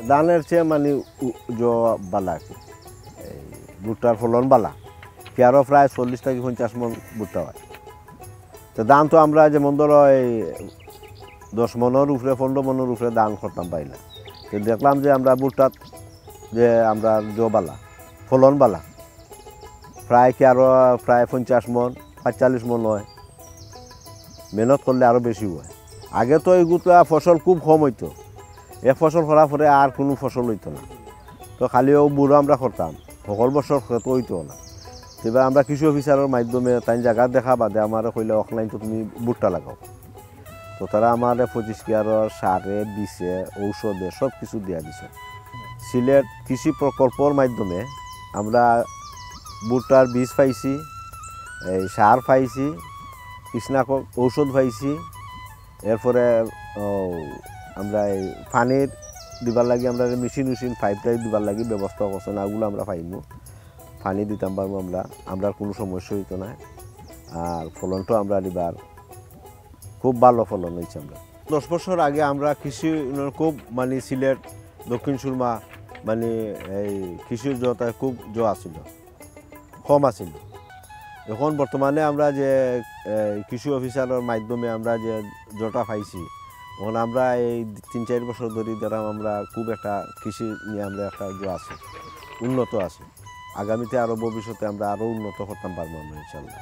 ধানের চেয়ে মানে বালা আর কি এই ভুট্টার ফলন বালা পেয়ারও প্রায় 40 থেকে 50 মন ভুট্টা হয়। তো ধান তো আমরা যেমন ধরো এই 10 মনের উপরে 15 মনের উপরে ধান করতাম পাই না। তো দেখলাম যে আমরা ভুট্টার যে আমরা বালা ফলন বালা প্রায় আরও প্রায় 50 মন 45 মন হয়, মেহনত করলে আরও বেশি হয়। আগে তো এইগুলা ফসল খুব কম হইতো, এক ফসল করার পরে আর কোনো ফসল হইতো না। তো খালিও বুড়ো আমরা করতাম, সকল বছর তো হইতো না। এবার আমরা কৃষি অফিসারের মাধ্যমে তাই জায়গা দেখা বাদে আমার কইলে অফলাইন তো তুমি ভুট্টা লাগাও। তো তারা আমার 25 কেয়ারের সারে দিছে, ঔষধে সব কিছু দিয়া দিছে। সিলেট কৃষি প্রকল্পর মাধ্যমে আমরা ভুট্টার বীজ পাইছি, এই সার পাইছি, কীটনাশক ঔষধ পাইছি। এরপরে আমরা এই পানির দিবার লাগি আমরা মেশিন পাইপটাই দিবার লাগি ব্যবস্থা করছে না, ওগুলো আমরা পাইমু, পানি দিতাম পারবো আমরা কোনো সমস্যা হইতো না। আর ফলনটাও আমরা দিবার খুব ভালো ফলন হয়েছে। আমরা 10 বছর আগে আমরা কৃষি খুব মানে সিলেট দক্ষিণ সুরমা মানে এই কৃষির জোয়াতে খুব আছিল, কম আছিল। এখন বর্তমানে আমরা যে কৃষি অফিসারের মাধ্যমে আমরা যে জোটা পাইছি, এখন আমরা এই 3-4 বছর ধরে দ্বারা আমরা খুব একটা কৃষি নিয়ে আমরা একটা আছে, উন্নত আছে। আগামীতে আরও ভবিষ্যতে আমরা আরও উন্নত করতে পারবো আমরা ইনশাল্লাহ।